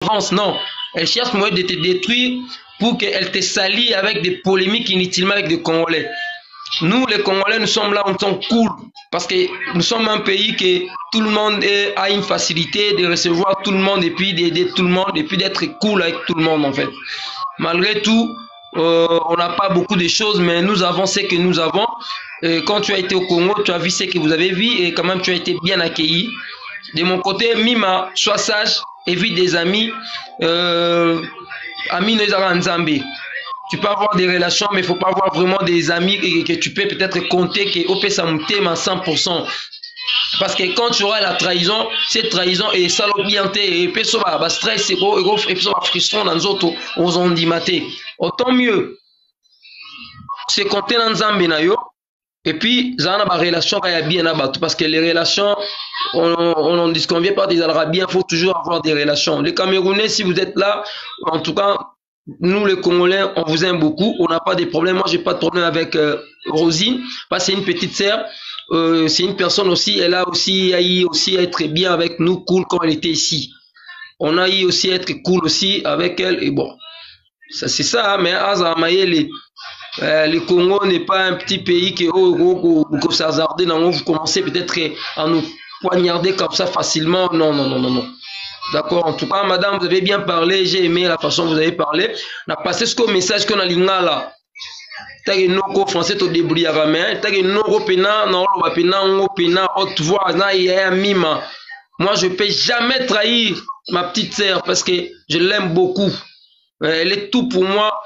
avance. Non, elle cherche moyen de te détruire pour qu'elle te salie avec des polémiques inutilement avec des Congolais. Nous, les Congolais, nous sommes là, on sommes cool. Parce que nous sommes un pays que tout le monde a une facilité de recevoir tout le monde et puis d'aider tout le monde et puis d'être cool avec tout le monde en fait. Malgré tout, on n'a pas beaucoup de choses, mais nous avons ce que nous avons. Quand tu as été au Congo, tu as vu ce que vous avez vu et quand même tu as été bien accueilli. De mon côté, Mima, sois sage, évite des amis. Amis Nezara Nzambe. Tu peux avoir des relations, mais il ne faut pas avoir vraiment des amis que tu peux peut-être compter que OP Samouté à 100%. Parce que quand tu auras la trahison, cette trahison est salopianté et puis ça va stress et ça va frustrant dans les autres aux ondimatés. Autant mieux, c'est compter dans Nzambe na yo. Et puis, ça a une relation qui est bien abattu parce que les relations, on n'en disconvient pas des Arabiens, il faut toujours avoir des relations. Les Camerounais, si vous êtes là, en tout cas, nous les Congolais, on vous aime beaucoup, on n'a pas de problème. Moi, j'ai pas de problème avec Rosine, parce que c'est une petite sœur, c'est une personne aussi, elle a aussi à être bien avec nous, cool quand elle était ici. On a eu aussi à être cool aussi avec elle, et bon, c'est ça, mais le Congo n'est pas un petit pays que vous s'hasardez, vous commencez peut-être à nous poignarder comme ça facilement. Non, non, non, non, non. D'accord, en tout cas, madame, vous avez bien parlé, j'ai aimé la façon dont vous avez parlé. On a passé ce message qu'on a là. T'as un français te débrouiller à main, t'as un pena, non, pena, haute voix, mima. Moi, je ne peux jamais trahir ma petite sœur parce que je l'aime beaucoup. Elle est tout pour moi.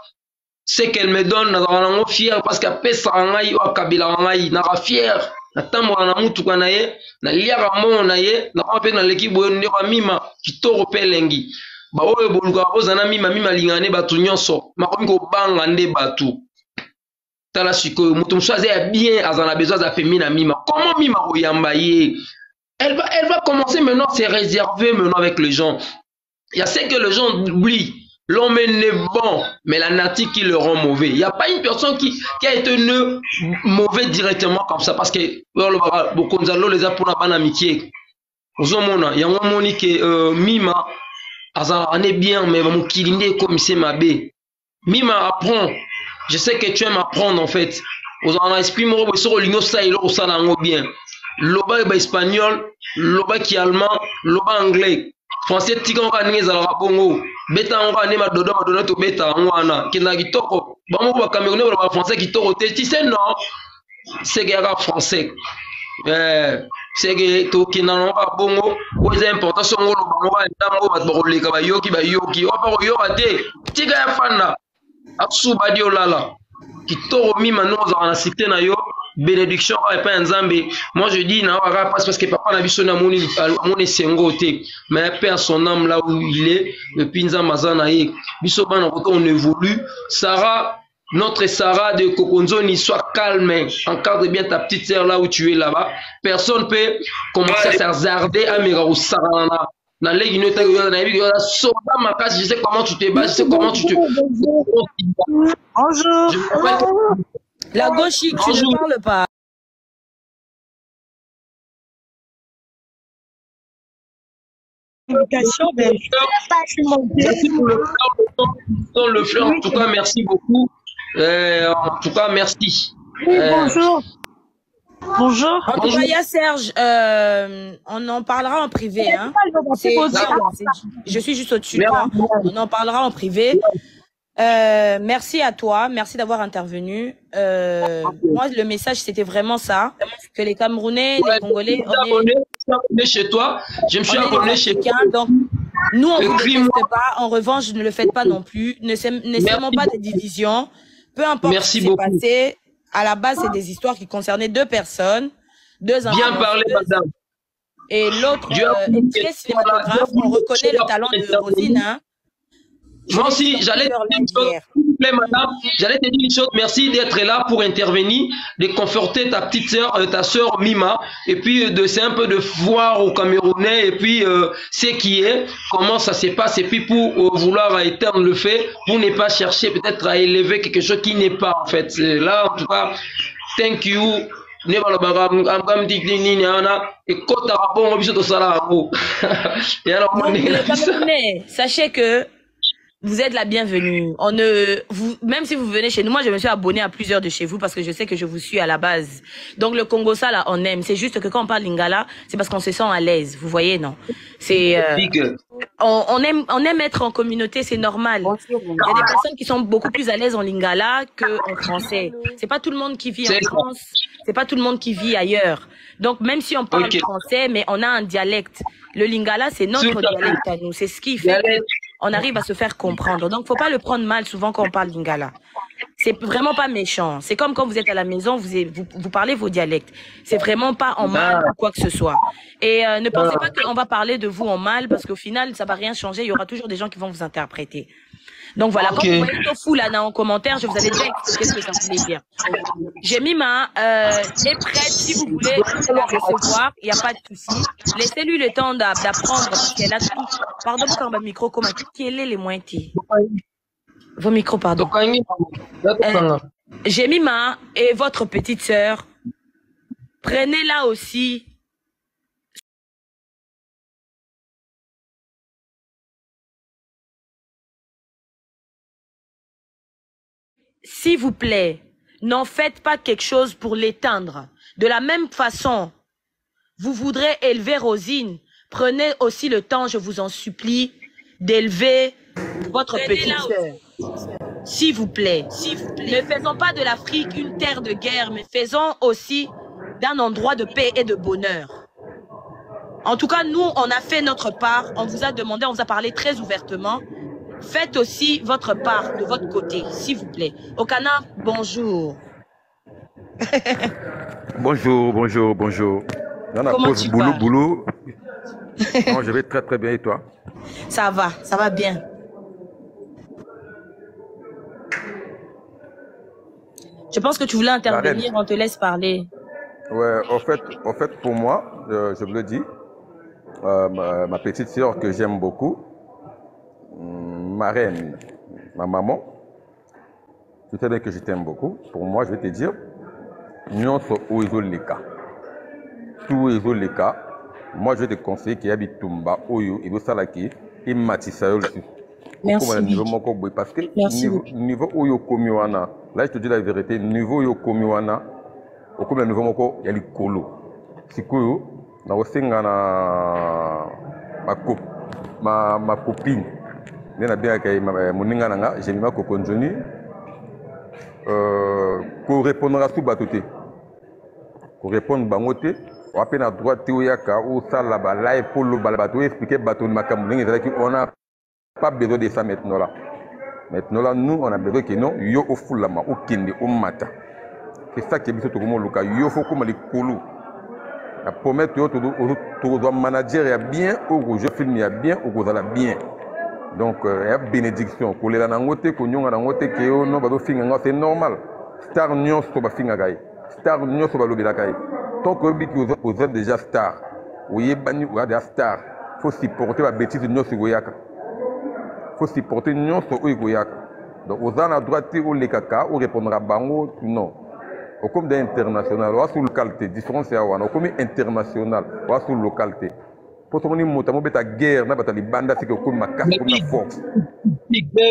Ce qu'elle me donne, je suis fier parce qu'elle pèse à Kabila, je suis fier. Natambola na mutuka na ye na liaka mo na ye na kwa pe na leki boyo ndeko mima kitoko pe lengi ba oyo boluka ozana mima lingane batu nyonso makomi ko banga nde batu tala sikoyo mutu mswaze ya bien azana besoin za pe mina mima comment mima koyamba ye elle va commencer maintenant à se réserver maintenant avec les gens. Il y a ce que les gens oublient. L'homme est bon, mais la nature qui le rend mauvais. Il n'y a pas une personne qui a été mauvais directement comme ça, parce que Bokonzalo les a pour la bonne amitié. Il y a un moment que Mima, on est bien, mais mon kilinde comme c'est ma bé. Mima apprend. Je sais que tu aimes apprendre en fait. Vous en esprit moi, vous sur l'union ça et l'autre ça l'ango bien. Loba est espagnol, loba qui est allemand, loba anglais. Français tikan ka ninge za bongo beta on ka nema dodo to beta ngwana kina kitoko ba mo ba camerounais ba français kitoko te tu sais non c'est que ka français c'est que to kina no ka bongo o c'est important so ngolo ba ba ndango ba ba leka ba yoki o pa ko yoka te tika ya fana aksu ba dio lala kitoko mima no za na cité na yo bénédiction et pas Nzambe. Moi je dis na parce que papa na biso na moni sengote mais père son âme là où il est le pinza mazana ye biso bana on évolue. Sarah, notre Sarah de Kokonzoni, sois calme, encadre bien ta petite sœur là où tu es là-bas. Personne peut commencer à s'hazarder à me au Sarana. Dans les guinées, je sais comment tu te bats, je sais comment tu te. Bonjour. La gauche, tu ne parles pas. Merci pour le fleur. En tout cas, merci beaucoup. En tout cas, merci. Oui, bonjour. Bonjour. En tout cas, il y a Serge. On en parlera en privé. Hein. Je suis juste au-dessus de toi. On en parlera en privé. Merci à toi, merci d'avoir intervenu. Moi, le message, c'était vraiment ça, que les Camerounais, les Congolais, on est abonné chez toi. Je me suis abonné chez toi. Donc, nous, on ne vous déteste pas. En revanche, ne le faites pas non plus. Ne sèmons pas de division. Peu importe ce qui s'est passé. À la base, c'est des histoires qui concernaient deux personnes, deux enfants. Bien parlé, madame. Et l'autre est très cinématographe. On reconnaît le talent de Rosine, hein. Moi aussi, j'allais te dire une chose, s'il vous plaît, madame, j'allais te dire une chose, merci d'être là pour intervenir, de conforter ta petite sœur, ta sœur Mima, et puis c'est un peu de voir au Camerounais, et puis ce qui est, comment ça se passe, et puis pour vouloir éteindre le fait, pour ne pas chercher peut-être à élever quelque chose qui n'est pas, en fait. Là, en tout cas, thank you. ne balobaka amkamti nini ana ekotaka bongo biso tosala yango ya na Les Camerounais, sachez que vous êtes la bienvenue. Même si vous venez chez nous, moi je me suis abonnée à plusieurs de chez vous parce que je sais que je vous suis à la base. Donc le Congo ça là on aime. C'est juste que quand on parle lingala, c'est parce qu'on se sent à l'aise. Vous voyez non? C'est on aime être en communauté, c'est normal. Il y a des personnes qui sont beaucoup plus à l'aise en lingala que en français. C'est pas tout le monde qui vit en France, c'est pas tout le monde qui vit ailleurs. Donc même si on parle français, mais on a un dialecte. Le lingala c'est notre dialecte à nous. C'est ce qui fait on arrive à se faire comprendre. Donc, faut pas le prendre mal souvent quand on parle lingala. C'est vraiment pas méchant. C'est comme quand vous êtes à la maison, vous parlez vos dialectes. C'est vraiment pas en mal ou quoi que ce soit. Et ne pensez pas qu'on va parler de vous en mal parce qu'au final, ça va rien changer. Il y aura toujours des gens qui vont vous interpréter. Donc voilà, quand vous voyez Tofu là en commentaire, je vous avais déjà expliqué ce que ça voulait dire. J'ai mis est prête si vous voulez la recevoir, il n'y a pas de souci. Laissez-lui le temps d'apprendre parce qu'elle a tout. Pardon pour mon micro, comment quel est les moyens? Vos micros, pardon. J'ai mis et votre petite sœur, prenez-la aussi. S'il vous plaît, n'en faites pas quelque chose pour l'éteindre. De la même façon, vous voudrez élever Rosine. Prenez aussi le temps, je vous en supplie, d'élever votre petite sœur. S'il vous plaît. Ne faisons pas de l'Afrique une terre de guerre, mais faisons aussi d'un endroit de paix et de bonheur. En tout cas, nous, on a fait notre part. On vous a demandé, on vous a parlé très ouvertement. Faites aussi votre part de votre côté, s'il vous plaît. Okana, bonjour. bonjour. Comment tu vas? Boulot. Non, je vais très bien et toi? Ça va bien. Je pense que tu voulais intervenir, on te laisse parler. Ouais, en fait, pour moi, je vous le dis, ma petite sœur que j'aime beaucoup, ma reine, ma maman, tu sais bien que je t'aime beaucoup. Pour moi, je vais te dire, nous sommes aux Leka. Tous les cas, moi je vais te conseiller qu'il y a Bitumba, Oyo, et Salaki, et Matissa. Merci. Parce que niveau Oyo Komiwana, là je te dis la vérité, niveau Oyo Komiwana, au comme niveau moko, il y a les colo. Si Koyo, dans le Sengana, ma copine, j'ai mis ma coconjoni, pour répondre à tout batoté. Pour répondre bangoté, on a peine à droite théoyaka ou ça là-bas, là et pour le balabato, expliquer bateau de Macamoulin, on n'a pas besoin de ça maintenant là. Maintenant là, nous, on a besoin que non, yo au foulama, au kinde, au mata. C'est ça qui est bien tout le monde, yo faut comme les colous. La promesse, tu dois manager, il y a bien, au jeu film, il y a bien, au gozala bien. Donc, il y a bénédiction. Pour les langotes, pour nous, c'est normal. Star nyon, c'est pas fingaï. Star nyon, c'est pas l'obélacaï. Tant que vous êtes déjà star, vous êtes déjà star, il faut supporter la bêtise de nyon sur Goyaka. Il faut supporter nyon sur Goyaka. Donc, vous avez la droite ou les caca, ou répondre à Bango, non. Au comme d'international, ou sur localité, différence c'est à ou comme international, ou sur localité. Pour ton niveau, tu as une guerre, tu as une bande qui est comme ma casse, comme la force.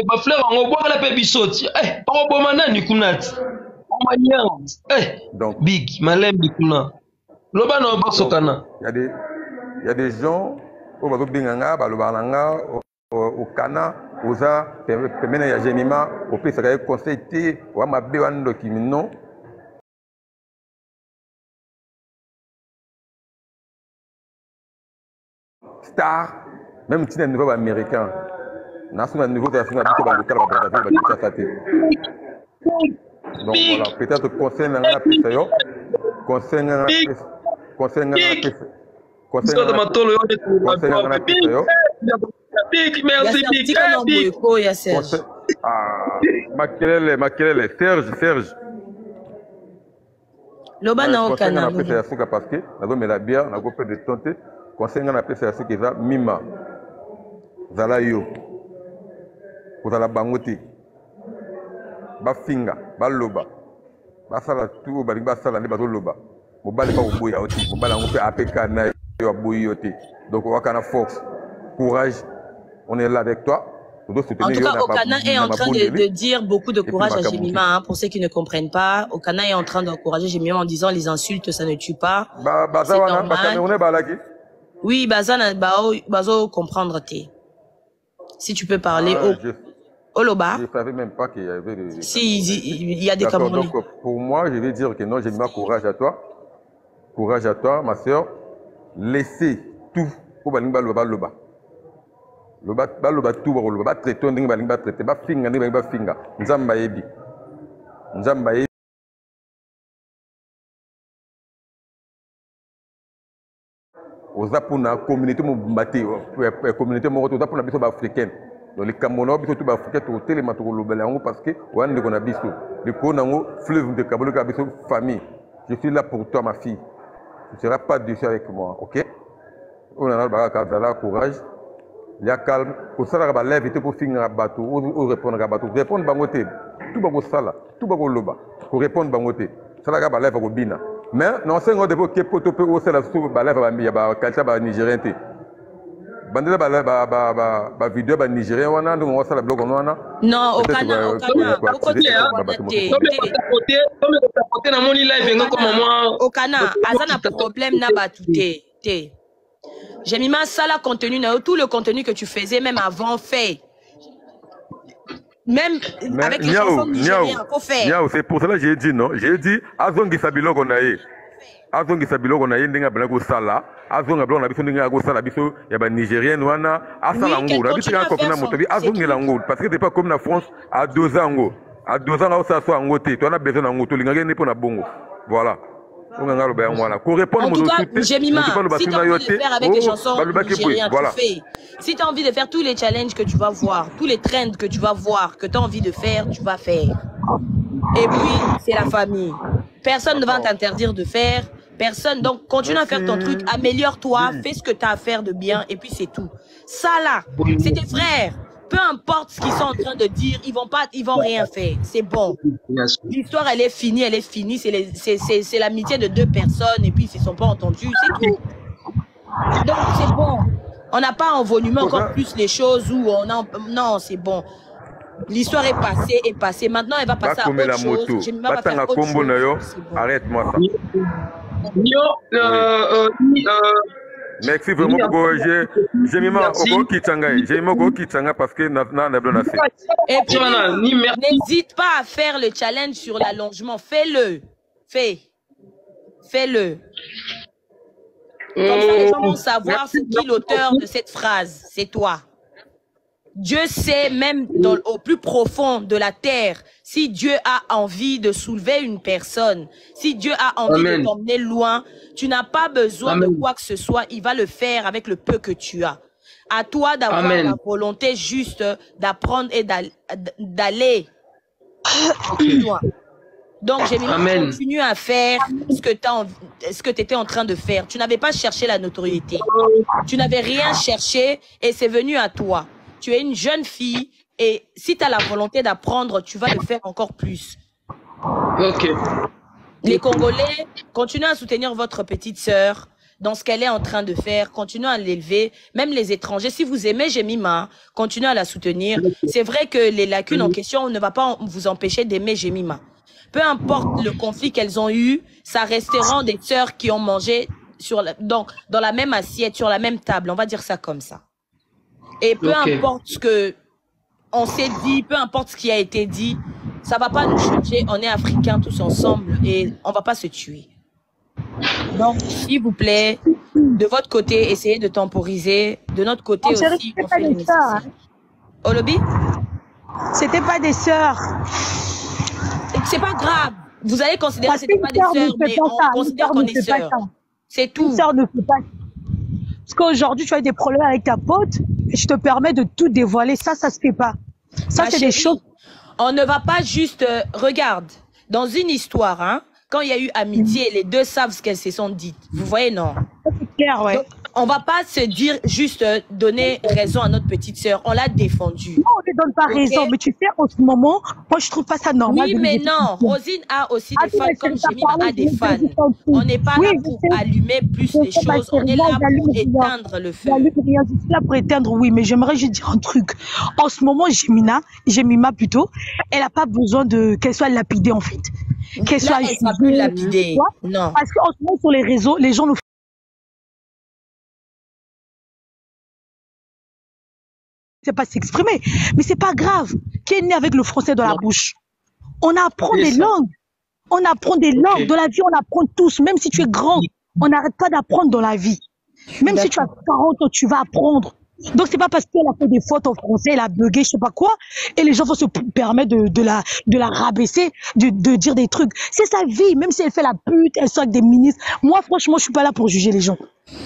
Ma fleur, on va la pébi sauter. On va manger du kunat. Donc, big, malem du kunat. Loba no basokana. Il y a des gens au bateau binganga, balobananga, au Cana, aux a, maintenant il y a Gemima, au pays ça conseillé, ou à ma béwando qui non. Star, même si c'est un niveau américain, national niveau de la finale, donc voilà, peut-être conseil n'a pas pu faire, conseil n'a pas conseil ngana pesa ce qui va mima zala yo kozala bangoti bafinga baloba basala tout bali basala ne bazoloba mobali pas oboya oti mobali on fait APK na yo boyoté donc on a force courage on est là avec toi. En tout cas, Okana est en train de dire beaucoup de courage à Jemima. Hein, pour ceux qui ne comprennent pas, Okana est en train d'encourager Jemima en disant les insultes, ça ne tue pas. C'est normal. Oui, Bazo comprendre t'es. Si tu peux parler Oloba. Je ne savais même pas qu'il y avait des... Si, il y a des Camerounais. Donc, pour moi, je vais dire que non, Jemima, courage à toi. Courage à toi, ma soeur. Laissez tout pour Balimba Loba. Loba tout ba traité ndingi balinga traité ba finga ndingi ba finga nzamba yebi ozapuna communauté mombati communauté moko ozapuna biso ba africaine donc les Camerounais biso tout ba africain to telema to lobela ngo parce que wande ko na biso le ko nango fleuve de Cameroun ka biso famille je suis là pour toi ma fille tu seras pas déçu avec moi OK on a le courage. Il y a calme. Pour ça, il y a des pour finir à bateau ou répondre à bateau. Répondre à bateau. Tout va au sala, tout va au loba. Pour répondre à bateau. Ça va à lèvre au bina. Mais non, c'est un défaut qui est pour te faire aussi la soupe à lèvre à Mia, quelqu'un nigérien. Bandela ba vidéo ba nigérien wana donc on va la blog on wana. Non, au Ghana, au Ghana, azana problème na batuté. Jemima, ça la contenu, tout le contenu que tu faisais, même avant, fait. Même avec les chansons nigériennes, faut faire. C'est pour cela que j'ai dit non. J'ai dit, Azongi Sabilo Gonaye. Azongi Sabilo Gonaye, Ninga Blanco Sala. Azonga Blanco Nabiso Ninga Go Sala Biso, Yaba Nigérienne, Wana, Asalango. Nabiso Kokona Motobi, Azongi Lango. Parce que c'est pas comme la France à 2 ans. À 2 ans, ça soit en goté. Tu en as besoin d'un goto. L'ingénieur n'est pas na bongo. Voilà. En tout cas, Jemima, si tu as envie de faire avec des chansons nigériennes, tu fais. Si tu as envie de faire tous les challenges que tu vas voir, tous les trends que tu vas voir, que tu as envie de faire, tu vas faire. Et puis, c'est la famille. Personne ne va t'interdire de faire. Personne. Donc, continue à faire ton truc. Améliore-toi. Fais ce que tu as à faire de bien. Et puis, c'est tout. Ça, là, c'est tes frères. Peu importe ce qu'ils sont en train de dire, ils vont rien faire. C'est bon. L'histoire, elle est finie. C'est l'amitié de 2 personnes et puis ils ne se sont pas entendus. C'est tout. Donc, c'est bon. On n'a pas envenimé encore plus les choses où on a... Non, c'est bon. L'histoire est passée. Maintenant, elle va passer à autre chose. J'aime pas faire autre chose. Arrête-moi ça. Merci vraiment pour Jemima Kitanga parce que et puis n'hésite pas à faire le challenge sur l'allongement. Fais-le. Fais-le. Comme ça, les gens vont savoir c'est qui l'auteur de cette phrase. C'est toi. Dieu sait même au plus profond de la terre, si Dieu a envie de soulever une personne, si Dieu a envie de t'emmener loin, tu n'as pas besoin de quoi que ce soit, il va le faire avec le peu que tu as. À toi d'avoir la volonté juste d'apprendre et d'aller plus loin. Donc, Jemima, continue à faire ce que tu étais en train de faire. Tu n'avais pas cherché la notoriété. Tu n'avais rien cherché et c'est venu à toi. Tu es une jeune fille et si tu as la volonté d'apprendre, tu vas le faire encore plus. Ok. Les Congolais, continuez à soutenir votre petite sœur dans ce qu'elle est en train de faire. Continuez à l'élever. Même les étrangers, si vous aimez Jemima, continuez à la soutenir. C'est vrai que les lacunes en question ne va pas vous empêcher d'aimer Jemima. Peu importe le conflit qu'elles ont eu, ça resteront des sœurs qui ont mangé dans la même assiette, sur la même table. On va dire ça comme ça. Et peu importe ce que on s'est dit, peu importe ce qui a été dit, ça va pas nous changer. On est africains tous ensemble et on va pas se tuer. Donc, s'il vous plaît, de votre côté, essayez de temporiser. De notre côté aussi, on fait le nécessaire. Olobi? C'était pas des sœurs. C'est pas grave. Vous allez considérer que c'était pas des sœurs, mais on considère qu'on est sœurs. C'est tout. Une sœur ne fait pas. Parce qu'aujourd'hui, tu as des problèmes avec ta pote, et je te permets de tout dévoiler. Ça se fait pas. Ça, c'est des choses. On ne va pas juste... regarde, dans une histoire, hein, quand il y a eu amitié, les deux savent ce qu'elles se sont dites. Vous voyez, non? C'est clair, ouais. on va pas se dire juste donner raison à notre petite sœur. On l'a défendue. Non, on ne donne pas raison. Mais tu sais, en ce moment, moi, je trouve pas ça normal. Oui, mais non. Rosine a aussi des fans comme Jemima a des fans. On n'est pas là pour allumer plus les choses. On est là pour éteindre le feu. Je suis là pour éteindre, oui, mais j'aimerais juste dire un truc. En ce moment, Jemima plutôt, elle n'a pas besoin qu'elle soit lapidée, en fait. Qu'elle soit plus lapidée. Non. Parce qu'en ce moment, sur les réseaux, les gens nous c'est pas s'exprimer, mais c'est pas grave. Qui est né avec le français dans la bouche? On apprend des langues. On apprend des langues. Dans la vie, on apprend tous. Même si tu es grand, on n'arrête pas d'apprendre dans la vie. Même si tu as 40 ans, tu vas apprendre. Donc, c'est pas parce qu'elle a fait des fautes en français, elle a bugué, je sais pas quoi, et les gens vont se permettre de la rabaisser, de dire des trucs. C'est sa vie, même si elle fait la pute, elle sort avec des ministres. Moi, franchement, je suis pas là pour juger les gens.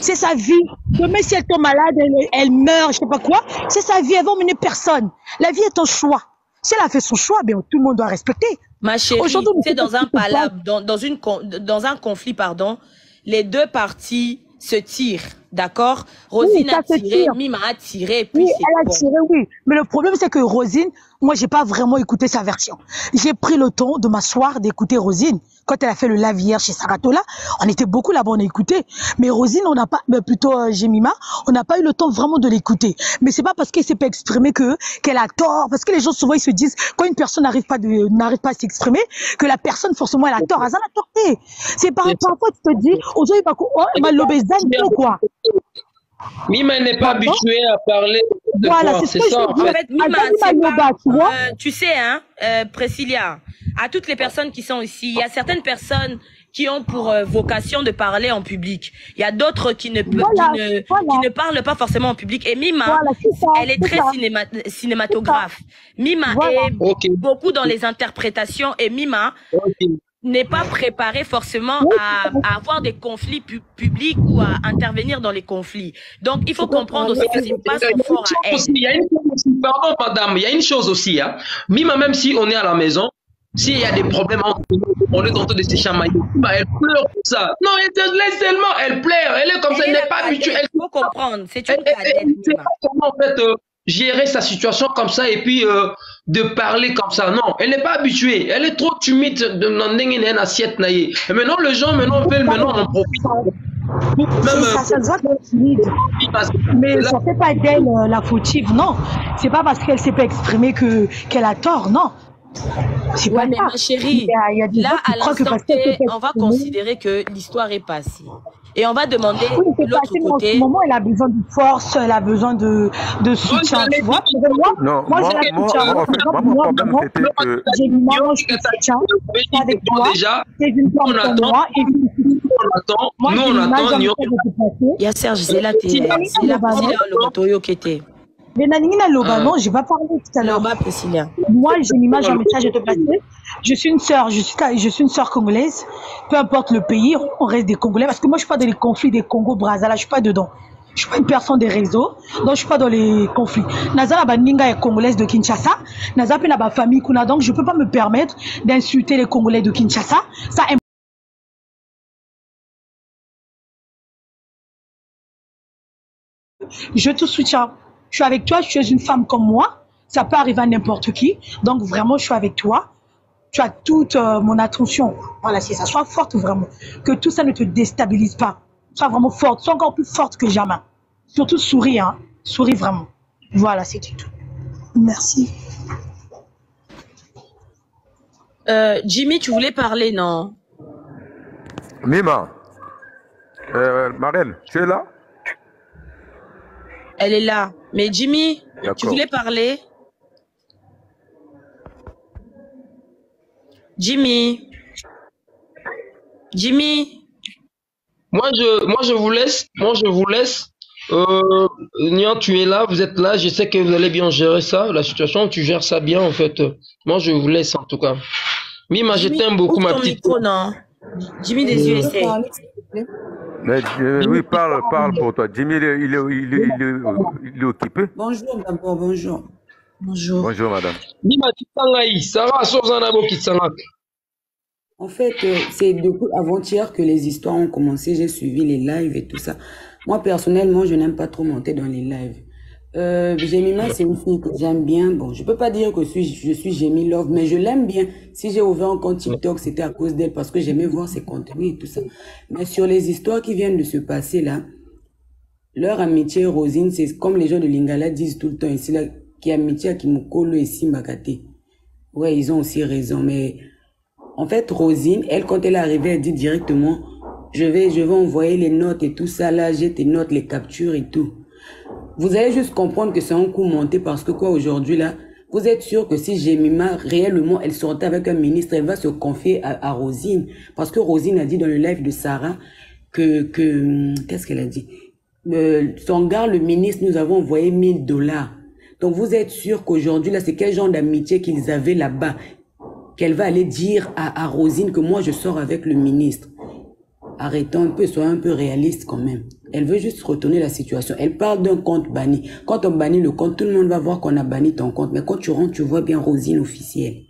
C'est sa vie. Même si elle tombe malade, elle meurt, je sais pas quoi, c'est sa vie, elle va emmener personne. La vie est un choix. Si elle a fait son choix, bien, tout le monde doit respecter. Ma chérie, c'est dans un palabre, dans un conflit, pardon, les deux parties se tirent, d'accord? Rosine a tiré, Mima a tiré, puis oui, elle a tiré, oui. Mais le problème, c'est que Rosine, moi, j'ai pas vraiment écouté sa version. J'ai pris le temps de m'asseoir, d'écouter Rosine. Quand elle a fait le live hier chez Saratola, on était beaucoup là-bas, on a écouté. Mais Rosine, on n'a pas, mais plutôt Jemima, on n'a pas eu le temps vraiment de l'écouter. Mais c'est pas parce qu'elle s'est pas exprimée qu'elle a tort. Parce que les gens, souvent, ils se disent, quand une personne n'arrive pas à s'exprimer, que la personne, forcément, elle a tort. Elle a torté. C'est parfois, tu te dis, aujourd'hui, quoi. Mima n'est pas habituée à parler de voilà, c'est ça, en fait. Mima, tu sais, hein, Priscilla, à toutes les personnes qui sont ici, il y a certaines personnes qui ont pour vocation de parler en public. Il y a d'autres qui ne parlent pas forcément en public. Et Mima, elle est très cinématographe. Mima est beaucoup dans les interprétations. Et Mima n'est pas préparée forcément à avoir des conflits publics ou à intervenir dans les conflits. Donc, il faut comprendre aussi que c'est pas son fort à elle. Pardon, madame, il y a une chose aussi. Hein. Mima, même si on est à la maison, s'il y a des problèmes entre nous, on est en train de se chamailler. Elle pleure pour ça. Non, elle te laisse tellement. Elle pleure. Elle est comme ça. Elle n'est pas habituée. Il faut comprendre. C'est une cadette. Elle ne sait pas comment, en fait, gérer sa situation comme ça et puis de parler comme ça. Non, elle n'est pas habituée. Elle est trop timide de n'enlever une assiette. Et maintenant, les gens veulent en profiter. Ça se voit qu'elle est timide. Mais ça ne fait pas d'elle la fautive, non. C'est pas parce qu'elle ne s'est pas exprimée qu'elle a tort, non. Ouais, mais ma chérie, là, à l'instant T, on va considérer que l'histoire est passée. Et on va demander de l'autre côté. En ce moment, elle a besoin de force, elle a besoin de soutien, tu vois. Non, moi, mon problème, c'était que... J'ai mis moi, je te soutiens. Avec toi, c'est une forme pour moi. Nous, on attend. Il y a Serge Zela, c'est la le Motoyo qui était. Non, j'ai pas parlé tout à l'heure. Moi, j'ai mis un message à te passer. Je suis une sœur, je suis une sœur congolaise. Peu importe le pays, on reste des Congolais. Parce que moi, je suis pas dans les conflits des Congo-Brazza, là, je suis pas dedans. Je suis pas une personne des réseaux, donc je suis pas dans les conflits. Naza la ninga est congolaise de Kinshasa. Naza pe la famille kuna, donc je peux pas me permettre d'insulter les Congolais de Kinshasa. Ça. Je te soutiens. Je suis avec toi, tu es une femme comme moi. Ça peut arriver à n'importe qui. Donc vraiment, je suis avec toi. Tu as toute mon attention. Voilà, c'est ça. Sois forte vraiment. Que tout ça ne te déstabilise pas. Sois vraiment forte. Sois encore plus forte que jamais. Surtout souris, hein. Souris vraiment. Voilà, c'est tout. Merci. Jimmy, tu voulais parler, non? Mima. Marelle, tu es là? Elle est là. Mais Jimmy, tu voulais parler? Jimmy. Moi, je vous laisse. Nian, tu es là, vous êtes là. Je sais que vous allez bien gérer ça, la situation. Tu gères ça bien, en fait. Moi, je vous laisse, en tout cas. Mima, je t'aime beaucoup, ma petite. Micro, non. Jimmy des USA. Mais, oui, parle pour toi. Jimmy, il est occupé. Bonjour d'abord, bonjour. Bonjour, madame. Mima, Sarah, en fait, c'est depuis avant-hier que les histoires ont commencé. J'ai suivi les lives et tout ça. Moi, personnellement, je n'aime pas trop monter dans les lives. Jemima, c'est une fille que j'aime bien. Bon, je peux pas dire que je suis Jemmy Love, mais je l'aime bien. Si j'ai ouvert un compte TikTok, c'était à cause d'elle parce que j'aimais voir ses contenus et tout ça. Mais sur les histoires qui viennent de se passer là, leur amitié, Rosine, c'est comme les gens de Lingala disent tout le temps ici, là, qui amitié à Kimokolo et Simbakate. Ouais, ils ont aussi raison, mais en fait, Rosine, elle, quand elle est arrivée, elle dit directement, je vais envoyer les notes et tout ça, là, j'ai tes notes, les captures et tout. Vous allez juste comprendre que c'est un coup monté parce que quoi, aujourd'hui, là, vous êtes sûr que si Jemima, réellement, elle sortait avec un ministre, elle va se confier à Rosine. Parce que Rosine a dit dans le live de Sarah qu'est-ce qu'elle a dit? Son gars, le ministre, nous avons envoyé $1000. Donc, vous êtes sûr qu'aujourd'hui, là, c'est quel genre d'amitié qu'ils avaient là-bas? Qu'elle va aller dire à Rosine que moi, je sors avec le ministre. Arrêtons un peu, soyons un peu réaliste quand même. Elle veut juste retourner la situation. Elle parle d'un compte banni. Quand on bannit le compte, tout le monde va voir qu'on a banni ton compte. Mais quand tu rentres, tu vois bien Rosine officielle.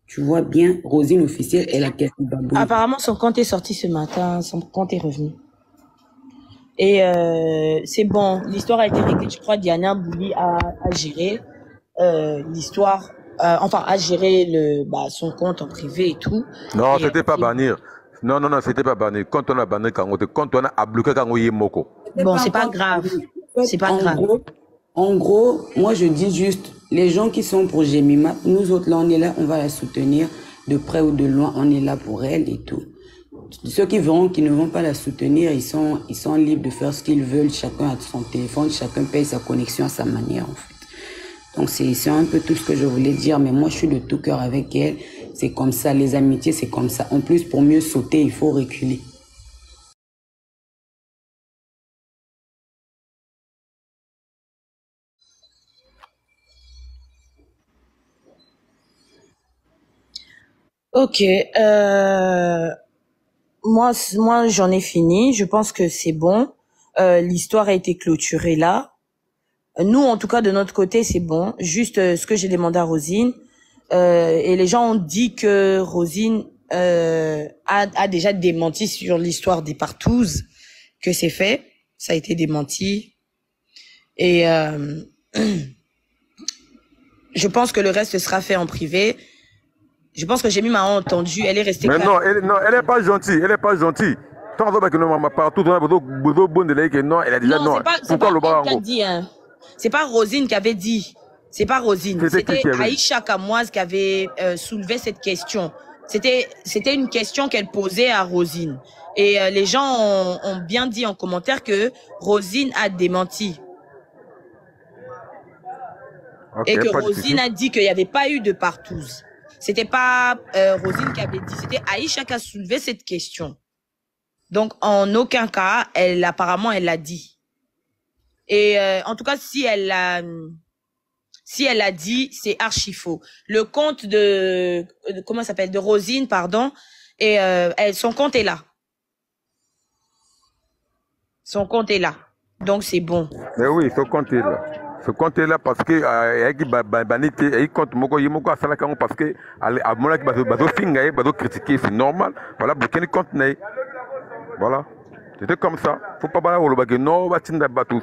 Tu vois bien Rosine officielle et la caisse de babou. Apparemment, son compte est sorti ce matin. Son compte est revenu. Et c'est bon. L'histoire a été réglée. Je crois Diana Bouli a géré l'histoire. Enfin, a géré son compte en privé et tout. Non, c'était pas bannir. Non, c'était pas banni. Quand on a banni Kangote, quand on a bloqué Kangoye Moko. Bon, c'est pas grave. C'est pas grave. En gros, moi je dis juste, les gens qui sont pour Jemima, nous autres là, on est là, on va la soutenir de près ou de loin, on est là pour elle et tout. Ceux qui ne vont pas la soutenir, ils sont libres de faire ce qu'ils veulent, chacun a son téléphone, chacun paye sa connexion à sa manière en fait. Donc c'est un peu tout ce que je voulais dire, mais moi je suis de tout cœur avec elle. C'est comme ça, les amitiés c'est comme ça. En plus, pour mieux sauter, il faut reculer. Ok, moi j'en ai fini. Je pense que c'est bon. L'histoire a été clôturée là. Nous, en tout cas, de notre côté, c'est bon. Juste ce que j'ai demandé à Rosine. Et les gens ont dit que Rosine a déjà démenti sur l'histoire des partouzes, que c'est fait. Ça a été démenti. Et je pense que le reste sera fait en privé. Je pense que Jemmy m'a entendu. Elle est restée mais calme. Non, elle est pas gentille. Elle est pas gentille. Tant que non, partout, non, elle a déjà non. C'est pas elle qui a dit, hein. C'est pas Rosine qui avait dit. C'est pas Rosine. C'était Aïcha Kamoise qui avait soulevé cette question. C'était une question qu'elle posait à Rosine. Et les gens ont bien dit en commentaire que Rosine a démenti. Okay, et que Rosine a dit qu'il n'y avait pas eu de partouze. C'était pas Rosine qui avait dit. C'était Aïcha qui a soulevé cette question. Donc, en aucun cas, apparemment, elle l'a dit. Et en tout cas, si elle l'a dit, c'est archi faux. Le compte comment ça s'appelle, de Rosine, pardon, et son compte est là. Son compte est là. Donc c'est bon. Mais oui, son compte est là. Ce compte est là parce que il compte moko à Salakango parce que à mon avis bazo fingaye bazo critiquer, c'est normal. Voilà, pour quel compte n'est. Voilà. C'était comme ça. Faut pas parler au bague non, batinda bateau.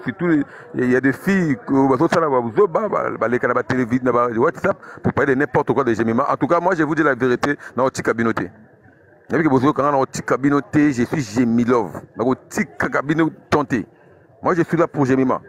Il y a des filles WhatsApp pour parler de n'importe quoi de Jemima. En tout cas, moi je vous dis la vérité dans votre cabinoté. Je suis Jemmy Love. Moi je suis là pour Jemima.